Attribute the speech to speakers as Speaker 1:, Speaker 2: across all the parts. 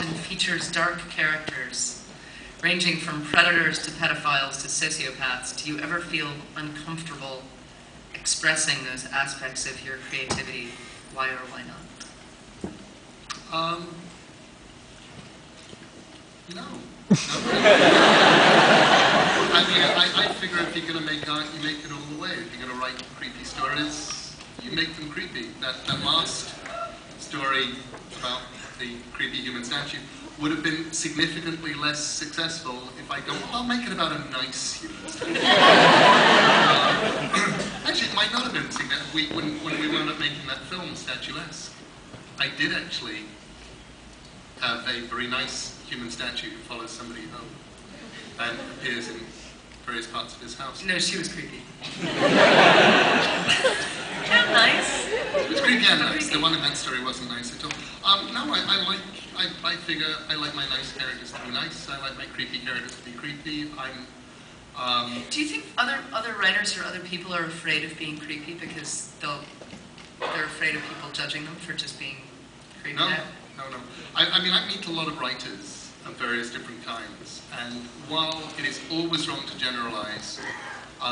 Speaker 1: often features dark characters, ranging from predators to pedophiles to sociopaths. Do you ever feel uncomfortable expressing those aspects of your creativity? Why or why not?
Speaker 2: No. I mean, I figure if you're going to make art, you make it all the way. If you're going to write creepy stories, you make them creepy. That last story about the creepy human statue would have been significantly less successful if I go, well, I'll make it about a nice human statue. Actually, it might not have been significant. When we wound up making that film, Statuesque, I did actually have a very nice human statue who follows somebody home and appears in various parts of his house.
Speaker 1: No, she was creepy.
Speaker 3: How nice.
Speaker 2: It was creepy and nice. The one in that story wasn't nice at all. No, I figure I like my nice characters to be nice. I like my creepy characters to be creepy.
Speaker 1: Do you think other writers or other people are afraid of being creepy because they're afraid of people judging them for just being creepy?
Speaker 2: No. I mean, I meet a lot of writers of various different kinds, and while it is always wrong to generalize, the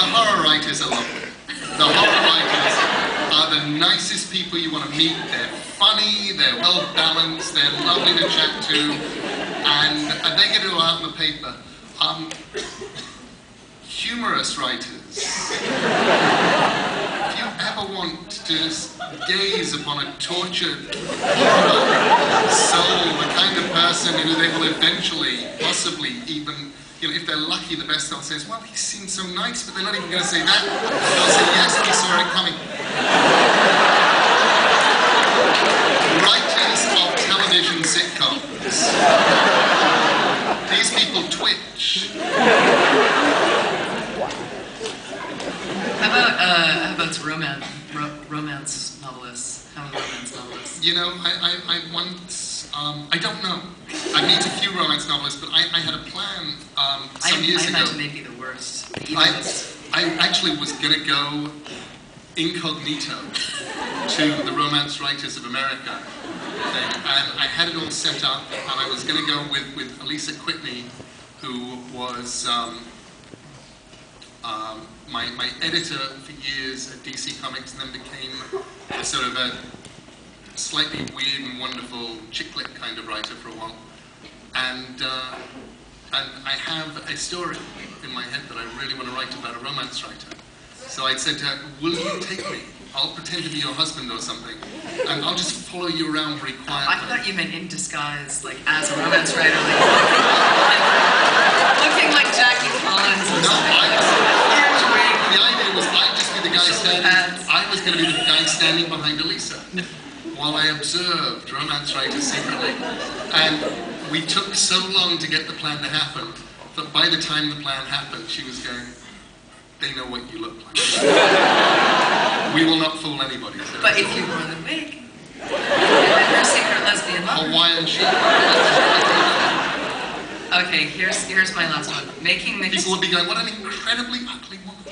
Speaker 2: horror writers are lovely. The horror writers are the nicest people you want to meet. They're funny, they're well balanced, they're lovely to chat to, and they get it all out in the paper. Humorous writers. If you ever want to gaze upon a tortured soul, the kind of person who they will eventually, possibly even, if they're lucky, the best they'll say is, well, he seemed so nice, but they're not even going to say that. They'll say, yes, we saw it coming. Writers of television sitcoms. These people twitch.
Speaker 1: How about romance novelists? How about romance novelists?
Speaker 2: I once, I don't know. I meet a few romance novelists, but I had a plan some years ago.
Speaker 1: I imagine they'd be the worst.
Speaker 2: I actually was going to go incognito to the Romance Writers of America thing, and I had it all set up, and I was going to go with Elisa Whitney, who was my editor for years at DC Comics, and then became a sort of a slightly weird and wonderful chick lit kind of writer for a while. And I have a story in my head that I really want to write about a romance writer. So I said to her, will you take me? I'll pretend to be your husband or something, and I'll just follow you around very quietly.
Speaker 1: I thought you meant in disguise, like as a romance writer, like looking like Jackie Collins or something.
Speaker 2: The idea was I'd just be the guy standing. I was going to be the guy standing behind Elisa while I observed romance writers secretly. And we took so long to get the plan to happen that by the time the plan happened, she was going, they know what you look like. We will not fool anybody. So
Speaker 1: but if you wore the wig, and her secret lesbian lover.
Speaker 2: Hawaiian chic.
Speaker 1: Okay, here's my last one. Making mixed...
Speaker 2: People would be going, what an incredibly ugly woman.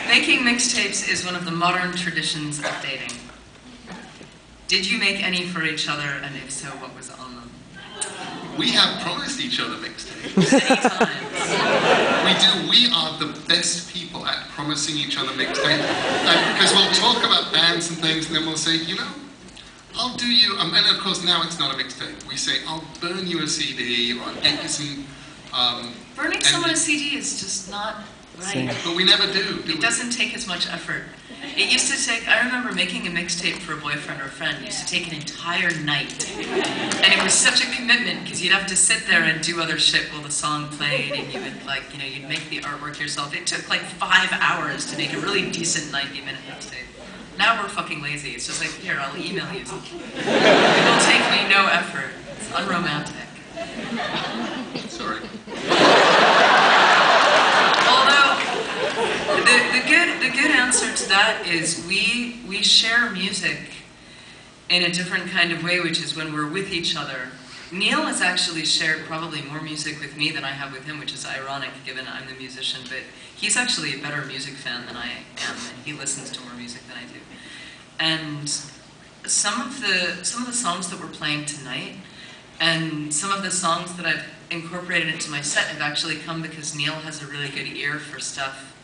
Speaker 1: Making mixtapes is one of the modern traditions of dating. Did you make any for each other, and if so, what was on them?
Speaker 2: We have promised each other mixtapes.
Speaker 1: Many times.
Speaker 2: We do. We are the best people at promising each other mixtapes. Because we'll talk about bands and things, and then we'll say, I'll do you, and of course now it's not a mixtape. We say, I'll burn you a CD, or I'll get you some...
Speaker 1: Burning someone a CD is just not right.
Speaker 2: But we never do
Speaker 1: It doesn't take as much effort. It used to take, I remember making a mixtape for a boyfriend or a friend. It used to take an entire night. And it was such a commitment, because you'd have to sit there and do other shit while the song played, and you would you'd make the artwork yourself. It took like 5 hours to make a really decent 90-minute mixtape. Now we're fucking lazy. It's just like, here, I'll email you. It will take me no effort. It's unromantic.
Speaker 2: Sorry.
Speaker 1: Although, the good answer to that is we share music in a different kind of way, which is when we're with each other, Neil has actually shared probably more music with me than I have with him, which is ironic given I'm the musician, but he's actually a better music fan than I am, and he listens to more music than I do. And some of the songs that we're playing tonight, and some of the songs that I've incorporated into my set have actually come because Neil has a really good ear for stuff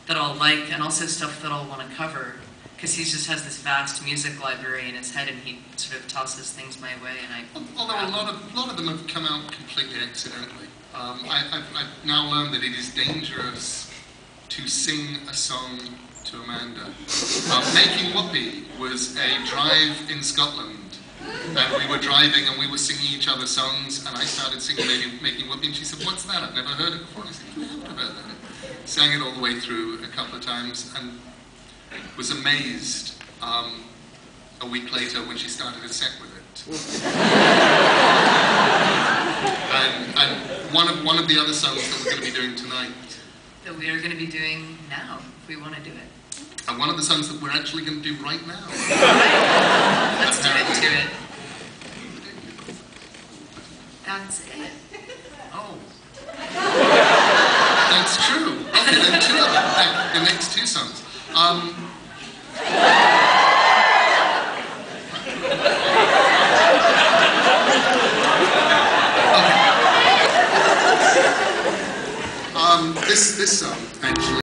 Speaker 1: that I'll like, and also stuff that I'll want to cover. Because he just has this vast music library in his head, and he sort of tosses things my way, and I...
Speaker 2: Although a lot of them have come out completely accidentally. I've now learned that it is dangerous to sing a song to Amanda. Making Whoopee was a drive in Scotland, and we were driving and we were singing each other's songs, and I started singing Making Whoopee, and she said, "What's that? I've never heard it before." And I said, "What about that?" Sang it all the way through a couple of times, and was amazed a week later when she started a set with it. and one of the other songs that we're going to be doing tonight.
Speaker 1: That we are going to be doing now, if we want to do it.
Speaker 2: And one of the songs that we're actually going to do right now.
Speaker 1: Let's do it to it. That's it. Oh.
Speaker 2: That's true. Okay, then two of them. The next two songs.